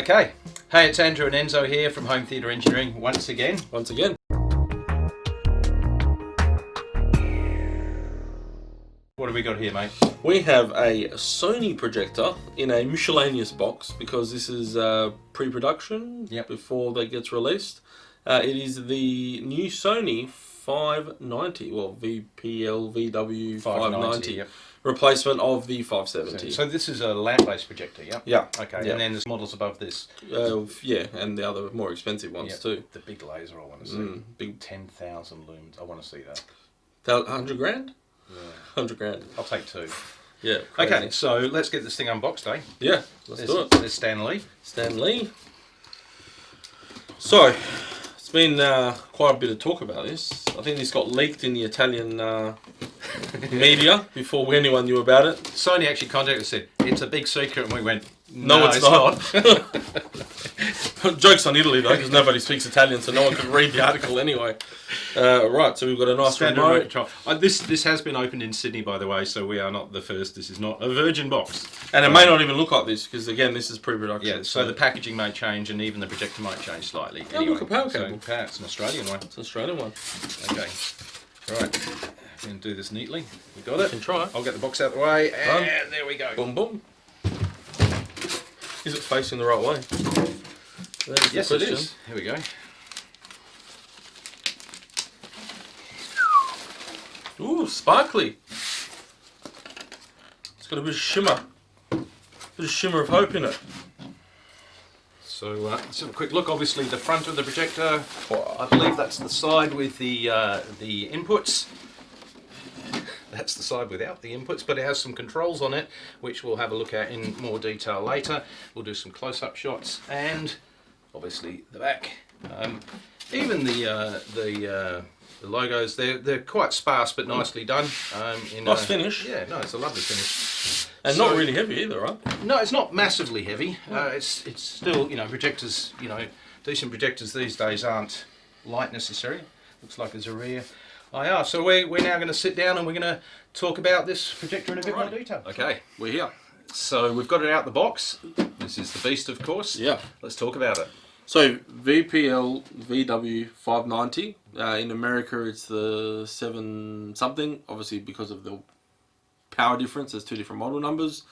Okay, hey, it's Andrew and Enzo here from Home Theatre Engineering once again. Once again. What have we got here, mate? We have a Sony projector in a miscellaneous box because this is pre-production before that gets released. It is the new Sony 590, well, VPL-VW590 replacement of the 570. So this is a lamp-based projector, yeah? Yeah. Okay, Yeah. and then there's models above this. Yeah, and the other more expensive ones too. The big laser I want to see. Big 10,000 lumens. I want to see that. 100 grand? Yeah. 100 grand. I'll take two. Yeah. Crazy. Okay, so let's get this thing unboxed, eh? Yeah, let's do it. There's Stan Lee. Stan Lee. So, it's been quite a bit of talk about this. I think this got leaked in the Italian media before anyone knew about it. Sony actually contacted us and said, it's a big secret, and we went, no it's not. Joke's on Italy though, because nobody speaks Italian, so no one could read the article anyway. Right, so we've got a nice remote control. This has been opened in Sydney, by the way, so we are not the first. This is not a virgin box. And it may not even look like this, because again, this is pre-production. Yeah, so the packaging may change, and even the projector might change slightly. Oh, look, a power cable. So, it's an Australian one. It's an Australian one. Okay, right. We're going to do this neatly. We got it. You can try. I'll get the box out of the way, and there we go. Boom, boom. Is it facing the right way? Yes, it is. Here we go. Ooh, sparkly. It's got a bit of shimmer. Bit of shimmer of hope in it. So let's have a quick look. Obviously, the front of the projector. I believe that's the side with the inputs. That's the side without the inputs, but it has some controls on it, which we'll have a look at in more detail later. We'll do some close-up shots, and obviously the back. Even the logos, they're quite sparse but nicely done. Nice finish. Yeah, no, it's a lovely finish. And so, not really heavy either, right? No, it's not massively heavy. It's still, projectors, decent projectors these days aren't light necessarily. Looks like there's a rear IR. So we're now going to sit down and we're going to talk about this projector in a bit more detail. Okay, we're here. So we've got it out the box. This is the beast, of course. Yeah. Let's talk about it. So VPL-VW590. In America, it's the 7 something. Obviously, because of the power difference, there's 2 different model numbers.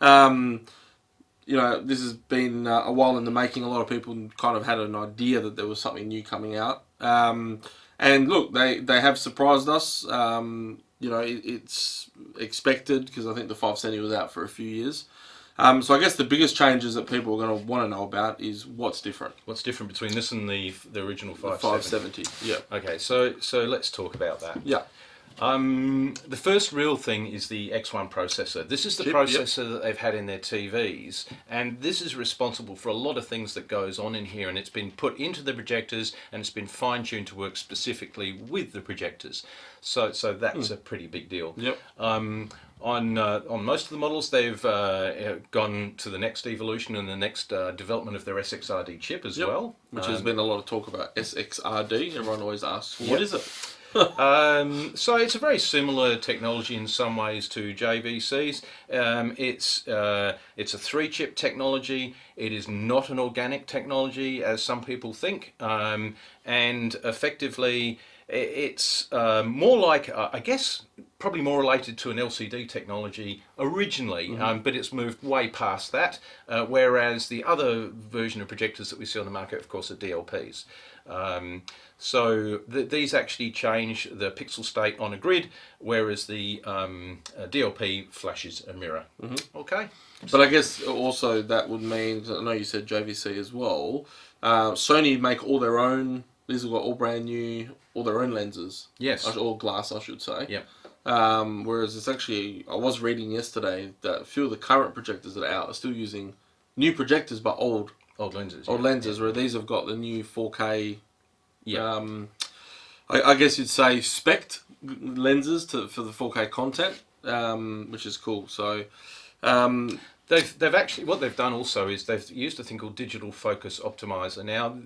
This has been a while in the making. A lot of people kind of had an idea that there was something new coming out. And look, they have surprised us. It's expected because I think the 570 was out for a few years. So I guess the biggest changes that people are going to want to know about is what's different. What's different between this and the original 570? 570, yeah. Okay, so let's talk about that. Yeah. The first real thing is the X1 processor. This is the processor that they've had in their TVs, and this is responsible for a lot of things that goes on in here, and it's been put into the projectors and it's been fine-tuned to work specifically with the projectors. So that's a pretty big deal. Yep. On most of the models, they've gone to the next evolution and the next development of their SXRD chip as well. Which has been a lot of talk about SXRD. Everyone always asks, what is it? So it's a very similar technology in some ways to JVC's. It's a 3-chip technology. It is not an organic technology as some people think, and effectively it's more like, I guess, probably more related to an LCD technology originally, but it's moved way past that, whereas the other version of projectors that we see on the market, of course, are DLPs. So these actually change the pixel state on a grid, whereas the DLP flashes a mirror. Okay. But I guess also that would mean, I know you said JVC as well, Sony make all their own, these have got all brand new, all their own lenses. Yes. All glass, I should say. Yep. Whereas it's actually, I was reading yesterday that a few of the current projectors that are out are still using new projectors but old lenses. Old lenses, where these have got the new 4K. Yeah. I guess you'd say spec'd lenses for the 4K content, which is cool. So they've actually, what they've done also is they've used a thing called digital focus optimizer. Now,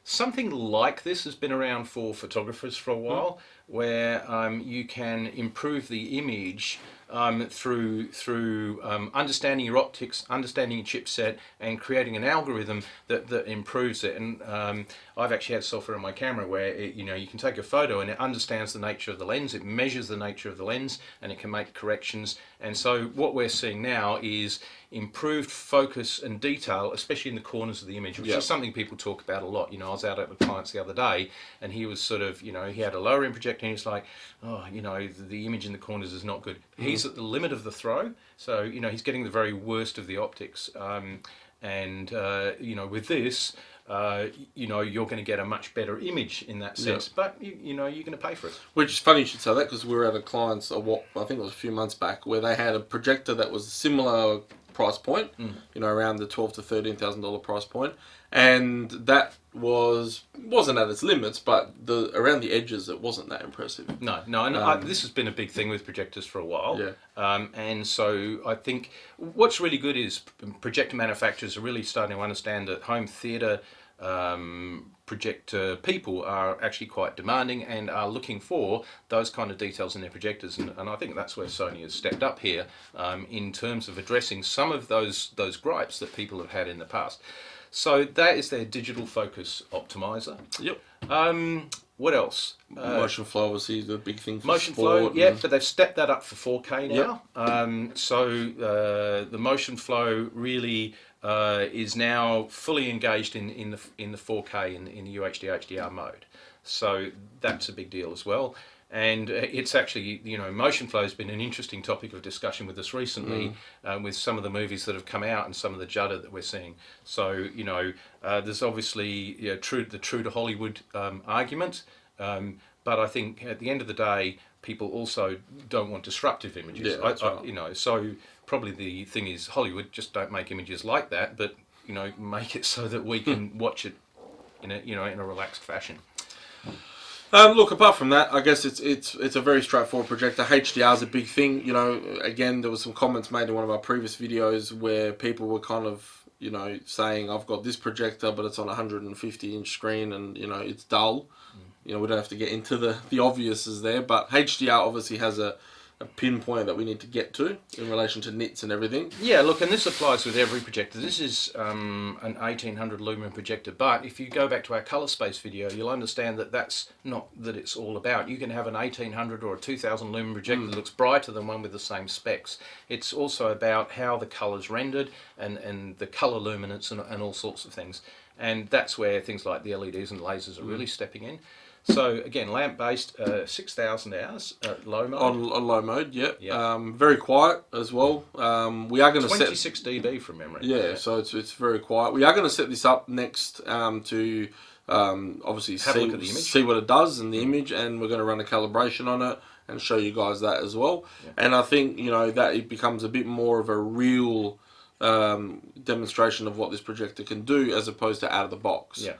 something like this has been around for photographers for a while, where you can improve the image through understanding your optics, understanding your chipset, and creating an algorithm that improves it. And I've actually had software on my camera where you can take a photo and it understands the nature of the lens, it measures the nature of the lens, and it can make corrections. And so what we're seeing now is improved focus and detail, especially in the corners of the image, which is something people talk about a lot. I was out at clients the other day, and he was sort of, he had a lower end projector, and he's like, oh, the image in the corners is not good. He's at the limit of the throw, so he's getting the very worst of the optics. With this, you're going to get a much better image in that sense, but you're going to pay for it. Which is funny you should say that, because we were at a client's, I think it was a few months back, where they had a projector that was a similar price point, around the $12,000 to $13,000 price point, and that wasn't at its limits, but around the edges it wasn't that impressive. No, and this has been a big thing with projectors for a while. And so I think what's really good is projector manufacturers are really starting to understand that home theatre projector people are actually quite demanding and are looking for those kind of details in their projectors, and I think that's where Sony has stepped up here in terms of addressing some of those gripes that people have had in the past. So that is their digital focus optimizer. What else? Motion flow obviously is the big thing for motion sport. Flow, but they've stepped that up for 4K now. So the motion flow really is now fully engaged in the 4K in the UHD HDR mode. So that's a big deal as well. And it's actually, motion flow has been an interesting topic of discussion with us recently, with some of the movies that have come out and some of the judder that we're seeing. So, there's obviously the true to Hollywood argument, but I think at the end of the day, people also don't want disruptive images. So probably the thing is Hollywood just don't make images like that, but make it so that we can watch it in a relaxed fashion. Look, apart from that, I guess it's a very straightforward projector. HDR is a big thing. Again, there was some comments made in one of our previous videos where people were kind of, saying, I've got this projector, but it's on a 150-inch screen and, it's dull. We don't have to get into the obviouses there, but HDR obviously has a pinpoint that we need to get to in relation to nits and everything. Yeah, look, and this applies with every projector. This is an 1800 lumen projector, but if you go back to our colour space video, you'll understand that that's not that it's all about. You can have an 1800 or a 2000 lumen projector that looks brighter than one with the same specs. It's also about how the colour's rendered and the colour luminance and all sorts of things. And that's where things like the LEDs and lasers are really stepping in. So again, lamp-based, 6,000 hours at low mode. On low mode, very quiet as well. We are going to 26 dB from memory. Yeah, so it's very quiet. We are going to set this up next to obviously see what it does in the image, and we're going to run a calibration on it and show you guys that as well. And I think that it becomes a bit more of a real demonstration of what this projector can do as opposed to out of the box. Yeah.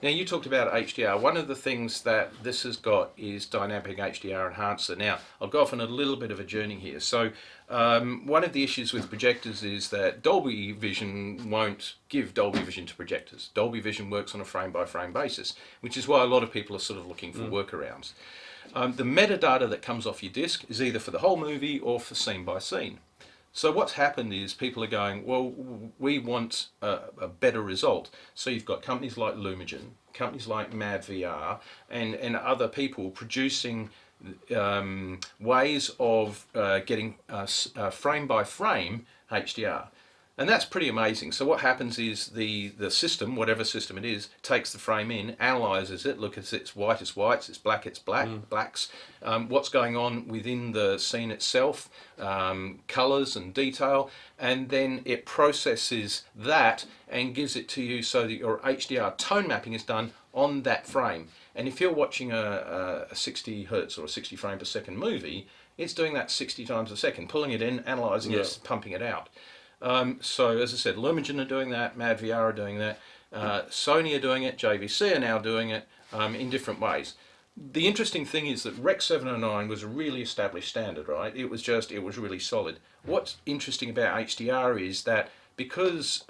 Now, you talked about HDR. One of the things that this has got is dynamic HDR enhancer. Now, I'll go off on a little bit of a journey here. So, one of the issues with projectors is that Dolby Vision won't give Dolby Vision to projectors. Dolby Vision works on a frame-by-frame basis, which is why a lot of people are sort of looking for workarounds. The metadata that comes off your disc is either for the whole movie or for scene by scene. So what's happened is people are going, well, we want a better result. So you've got companies like Lumens, companies like MadVR, and other people producing ways of getting frame by frame HDR. And that's pretty amazing. So what happens is the system, whatever system it is, takes the frame in, analyzes it, looks at it's white, it's whites, it's blacks, what's going on within the scene itself, colours and detail, and then it processes that and gives it to you so that your HDR tone mapping is done on that frame. And if you're watching a 60 hertz or a 60 frame per second movie, it's doing that 60 times a second, pulling it in, analysing it, pumping it out. So as I said, Lumens are doing that, MadVR are doing that, Sony are doing it, JVC are now doing it in different ways. The interesting thing is that Rec 709 was a really established standard, right? It was really solid. What's interesting about HDR is that because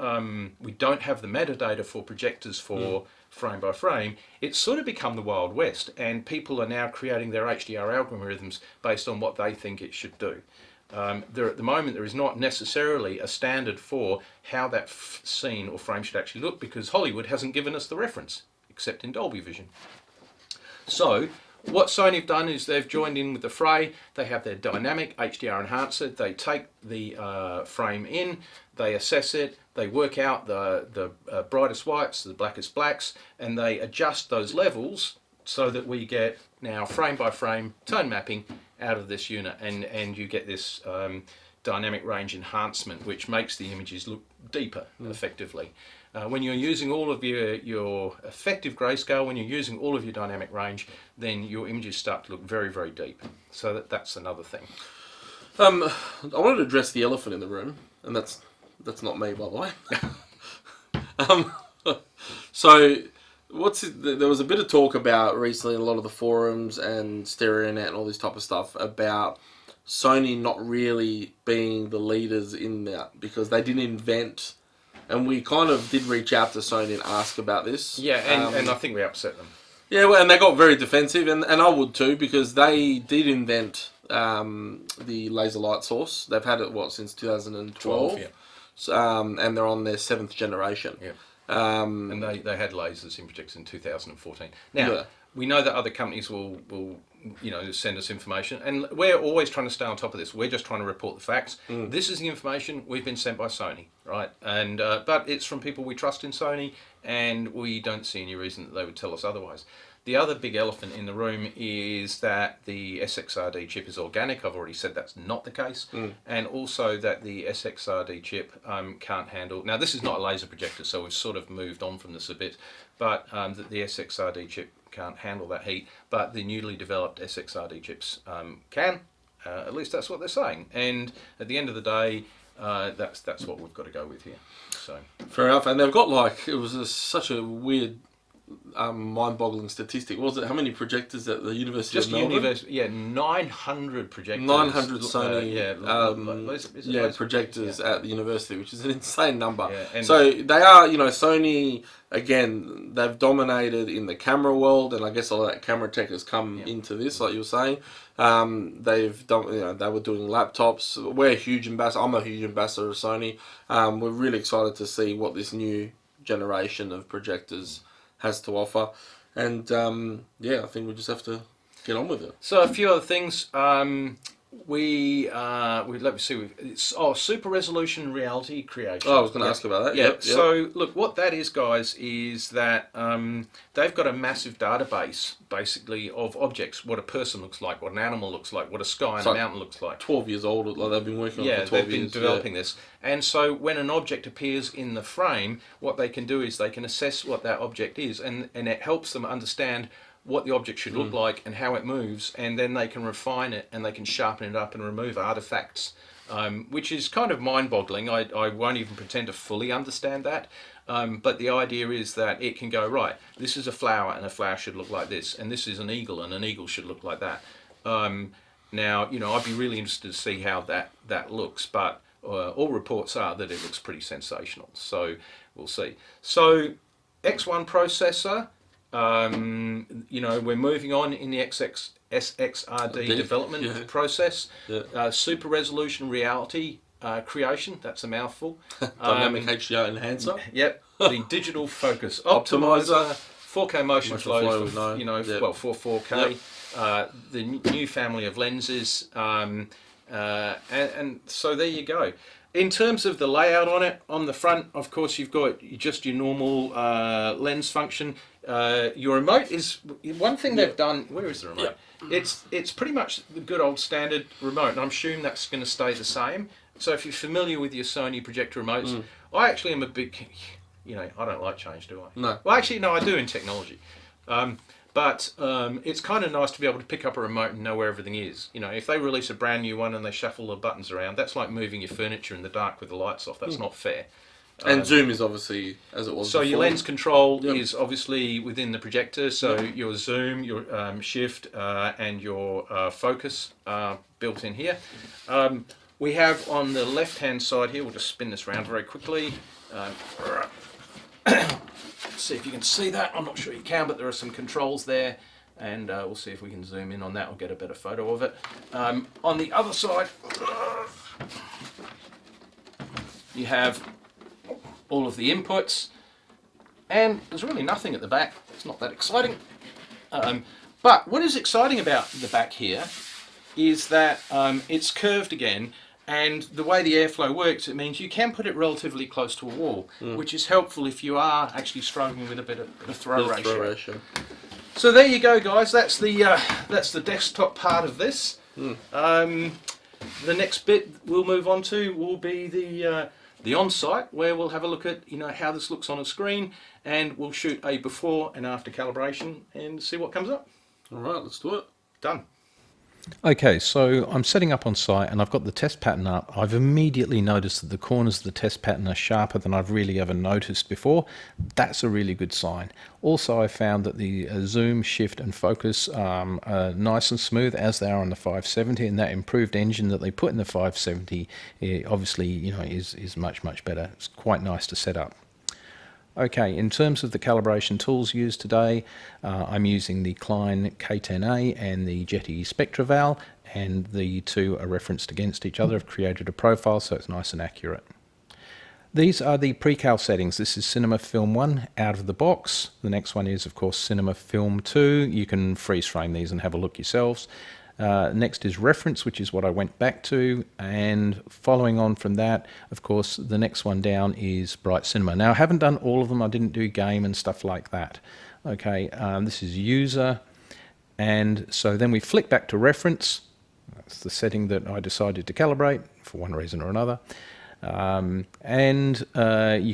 we don't have the metadata for projectors for frame by frame, it's sort of become the Wild West, and people are now creating their HDR algorithms based on what they think it should do. At the moment there is not necessarily a standard for how that scene or frame should actually look, because Hollywood hasn't given us the reference, except in Dolby Vision. So what Sony have done is they've joined in with the fray. They have their dynamic HDR enhancer. They take the frame in, they assess it, they work out the brightest whites, the blackest blacks, and they adjust those levels so that we get now frame by frame tone mapping out of this unit, and you get this dynamic range enhancement, which makes the images look deeper effectively. When you're using all of your effective grayscale, when you're using all of your dynamic range, then your images start to look very, very deep. So that's another thing. I wanted to address the elephant in the room, and that's not me, by the way. So there was a bit of talk about recently in a lot of the forums and StereoNet and all this type of stuff about Sony not really being the leaders in that, because they didn't invent. And we kind of did reach out to Sony and ask about this. Yeah, and I think we upset them. Yeah, well, and they got very defensive, and I would too, because they did invent the laser light source. They've had it, since 2012? Yeah. And they're on their 7th generation. Yeah. And they had lasers in projectors in 2014. Now, we know that other companies will send us information, and we're always trying to stay on top of this. We're just trying to report the facts. This is the information we've been sent by Sony, right? And but it's from people we trust in Sony, and we don't see any reason that they would tell us otherwise. The other big elephant in the room is that the SXRD chip is organic. I've already said that's not the case. And also that the SXRD chip can't handle... Now, this is not a laser projector, so we've sort of moved on from this a bit, but that the SXRD chip can't handle that heat, but the newly developed SXRD chips can. At least that's what they're saying. And at the end of the day, that's what we've got to go with here. So fair enough. And they've got such a weird... mind-boggling statistic. What was it? How many projectors at the University of Melbourne? 900 projectors. 900 Sony projectors at the university, which is an insane number. Yeah, so they are, Sony, again, they've dominated in the camera world, and I guess all that camera tech has come into this, like you were saying. They've done, they were doing laptops. We're a huge ambassador. I'm a huge ambassador of Sony. We're really excited to see what this new generation of projectors has to offer, and I think we just have to get on with it. So a few other things. Let me see. It's super resolution reality creation. Oh, I was going to ask about that. Yeah. So look, what that is, guys, is that they've got a massive database, basically, of objects. What a person looks like, what an animal looks like, what a sky and a mountain looks like. 12 years old. Like they've been working on it for 12 years. They've been developing this. And so when an object appears in the frame, what they can do is they can assess what that object is, and it helps them understand what the object should look like and how it moves, and then they can refine it and they can sharpen it up and remove artifacts, which is kind of mind-boggling. I won't even pretend to fully understand that, but the idea is that it can go, right, this is a flower and a flower should look like this, and this is an eagle and an eagle should look like that. Now, I'd be really interested to see how that looks, but all reports are that it looks pretty sensational, so we'll see. So X1 processor, we're moving on in the SXRD development process. Super resolution reality creation, that's a mouthful. Dynamic HDR enhancer. Yep. The digital focus optimizer, 4K motion flow for 4K. Yep. The new family of lenses, and so there you go. In terms of the layout on it, on the front, of course, you've got just your normal lens function. Your remote is one thing they've done. Where is the remote? It's pretty much the good old standard remote, and I'm assuming that's going to stay the same. So if you're familiar with your Sony projector remotes, I actually am a big, I don't like change, do I? No. Well, actually, no, I do in technology. But it's kind of nice to be able to pick up a remote and know where everything is. If they release a brand new one and they shuffle the buttons around, that's like moving your furniture in the dark with the lights off. That's not fair. And zoom is obviously as it was so before. Your lens control is obviously within the projector. So your zoom, your shift, and your focus are built in here. We have on the left-hand side here, we'll just spin this around very quickly. See if you can see that. I'm not sure you can, but there are some controls there. and we'll see if we can zoom in on that or get a better photo of it. On the other side, you have all of the inputs, and there's really nothing at the back. It's not that exciting. But what is exciting about the back here is that it's curved again, and the way the airflow works, it means you can put it relatively close to a wall, which is helpful if you are actually struggling with a bit of throw ratio. So there you go, guys. That's the desktop part of this. The next bit we'll move on to will be the on-site, where we'll have a look at how this looks on a screen, and we'll shoot a before and after calibration and see what comes up. All right, let's do it. Done. Okay, so I'm setting up on site and I've got the test pattern up. I've immediately noticed that the corners of the test pattern are sharper than I've really ever noticed before. That's a really good sign. Also, I found that the zoom, shift and focus are nice and smooth as they are on the 570, and that improved engine that they put in the 570 obviously is much better. It's quite nice to set up. Okay, in terms of the calibration tools used today, I'm using the Klein K10A and the Jetty SpectraVal, and the two are referenced against each other. I've created a profile so it's nice and accurate. These are the pre-cal settings. This is Cinema Film 1 out of the box. The next one is, of course, Cinema Film 2. You can freeze frame these and have a look yourselves. Next is reference, which is what I went back to, and following on from that, of course, the next one down is Bright Cinema. Now, I haven't done all of them. I didn't do game and stuff like that. Okay, this is user, and so then we flick back to reference. That's the setting that I decided to calibrate for one reason or another. You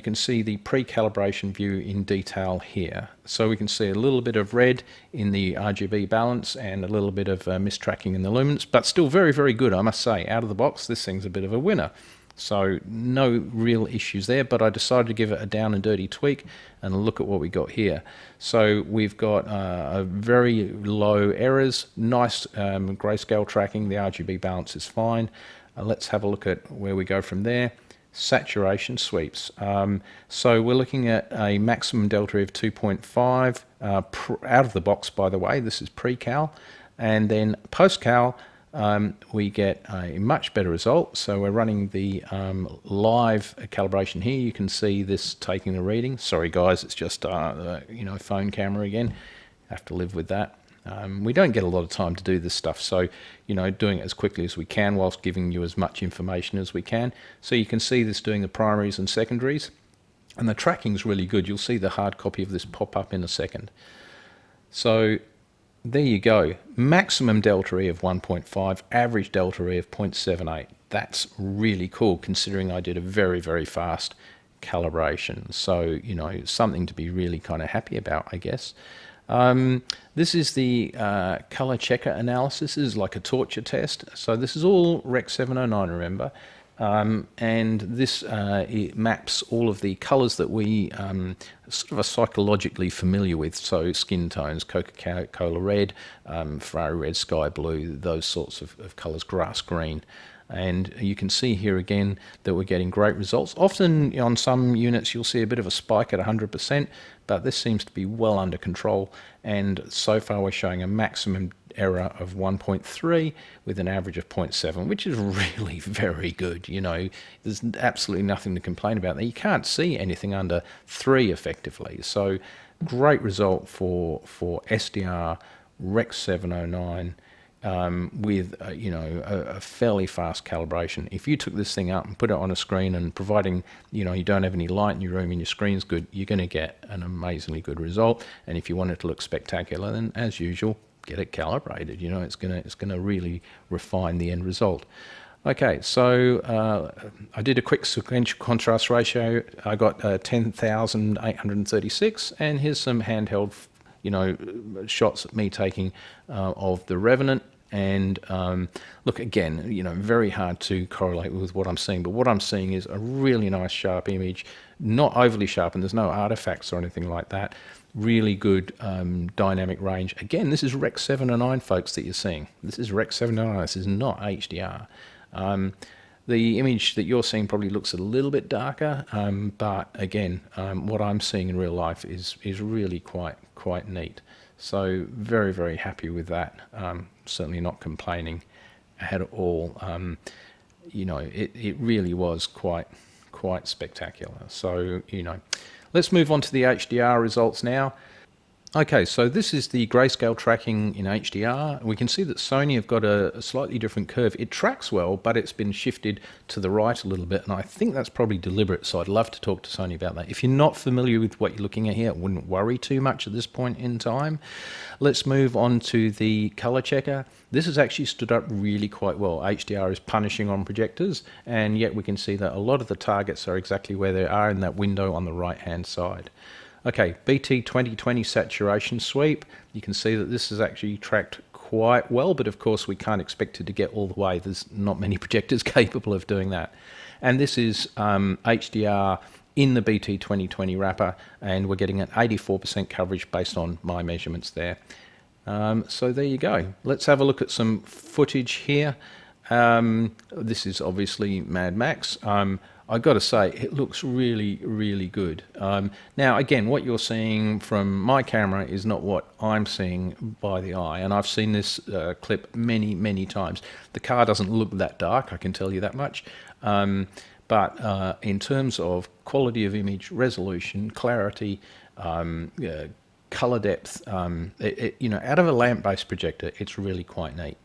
can see the pre-calibration view in detail here. So we can see a little bit of red in the RGB balance and a little bit of mistracking in the lumens, but still very good, I must say. Out of the box, this thing's a bit of a winner. So no real issues there, but I decided to give it a down and dirty tweak and look at what we got here. So we've got a very low errors, nice grayscale tracking, the RGB balance is fine. Let's have a look at where we go from there. Saturation sweeps. So we're looking at a maximum delta of 2.5 out of the box, by the way. This is pre-cal. And then post-cal, we get a much better result. So we're running the live calibration here. You can see this taking the reading. Sorry guys, it's just phone camera again. Have to live with that. We don't get a lot of time to do this stuff, so doing it as quickly as we can whilst giving you as much information as we can. So you can see this doing the primaries and secondaries, and the tracking's really good. You'll see the hard copy of this pop up in a second. So there you go. Maximum delta E of 1.5, average delta E of 0.78. That's really cool considering I did a very fast calibration. So something to be really kind of happy about, I guess. This is the color checker analysis. This is like a torture test. So this is all Rec 709, remember. And this it maps all of the colors that we sort of are psychologically familiar with. So skin tones, Coca-Cola red, Ferrari red, sky blue, those sorts of colors, grass green. And you can see here again that we're getting great results. Often on some units you'll see a bit of a spike at 100%, but this seems to be well under control, and so far we're showing a maximum error of 1.3 with an average of 0.7, which is really very good. There's absolutely nothing to complain about there. You can't see anything under 3 effectively, so great result for SDR Rec 709. With a fairly fast calibration. If you took this thing up and put it on a screen, and providing you don't have any light in your room and your screen's good, you're going to get an amazingly good result. And if you want it to look spectacular, then as usual, get it calibrated. It's going to really refine the end result. Okay, so I did a quick sequential contrast ratio. I got 10,836, and here's some handheld shots of me taking of the Revenant. And look, again, very hard to correlate with what I'm seeing, but what I'm seeing is a really nice sharp image, not overly sharp, and there's no artifacts or anything like that. Really good dynamic range. Again, this is Rec 709, folks, that you're seeing. This is Rec 709, this is not HDR. The image that you're seeing probably looks a little bit darker, but again, what I'm seeing in real life is really quite neat. So very, very happy with that. Certainly not complaining at all. You know, it really was quite spectacular. So, you know, let's move on to the HDR results now. Okay, so this is the grayscale tracking in HDR. We can see that Sony have got a slightly different curve. It tracks well, but it's been shifted to the right a little bit, and I think that's probably deliberate, so I'd love to talk to Sony about that. If you're not familiar with what you're looking at here, I wouldn't worry too much at this point in time. Let's move on to the color checker. This has actually stood up really quite well. HDR is punishing on projectors, and yet we can see that a lot of the targets are exactly where they are in that window on the right-hand side. Okay, BT 2020 saturation sweep. You can see that this is actually tracked quite well, but of course we can't expect it to get all the way. There's not many projectors capable of doing that. And this is HDR in the BT 2020 wrapper, and we're getting an 84% coverage based on my measurements there. So there you go. Let's have a look at some footage here. This is obviously Mad Max. I've got to say, it looks really, really good. Now, again, what you're seeing from my camera is not what I'm seeing by the eye, and I've seen this clip many, many times. The car doesn't look that dark, I can tell you that much. But in terms of quality of image, resolution, clarity, color depth, you know, out of a lamp-based projector, it's really quite neat.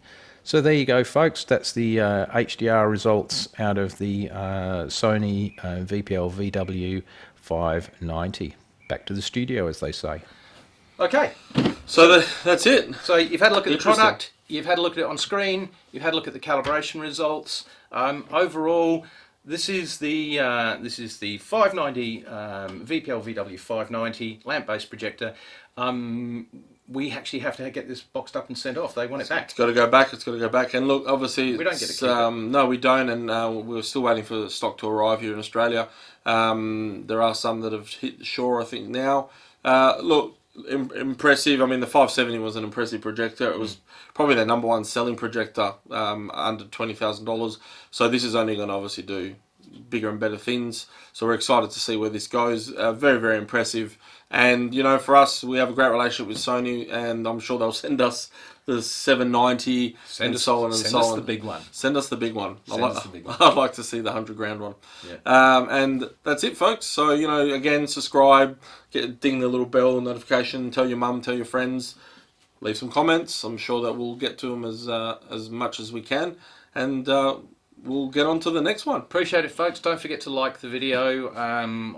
So there you go, folks. That's the HDR results out of the Sony VPL-VW590. Back to the studio, as they say. Okay. So that's it. So you've had a look at the product, you've had a look at it on screen, you've had a look at the calibration results. Overall, this is the 590 VPL-VW590 lamp-based projector. We actually have to get this boxed up and sent off. They want it back. It's got to go back. It's got to go back. And look, obviously, we don't get it. No, we don't. And we're still waiting for the stock to arrive here in Australia. There are some that have hit the shore, I think, now. Look, impressive. I mean, the 570 was an impressive projector. It was probably their #1 selling projector under $20,000. So this is only going to obviously do bigger and better things. So we're excited to see where this goes. Very, very impressive. And, you know, for us, we have a great relationship with Sony, and I'm sure they'll send us the 790 and so on and so on. Send us the big one. Send us the big one. Send us the big one. I'd like to see the $100,000 one. Yeah. And that's it, folks. So, you know, again, subscribe, ding the little bell notification, tell your mum, tell your friends, leave some comments. I'm sure that we'll get to them as much as we can. And we'll get on to the next one. Appreciate it, folks. Don't forget to like the video.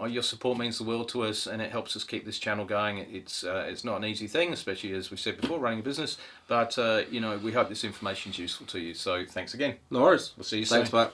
Your support means the world to us, and it helps us keep this channel going. It's not an easy thing, especially as we said before, running a business. But you know, we hope this information is useful to you. So thanks again. No worries. We'll see you soon. Thanks, mate.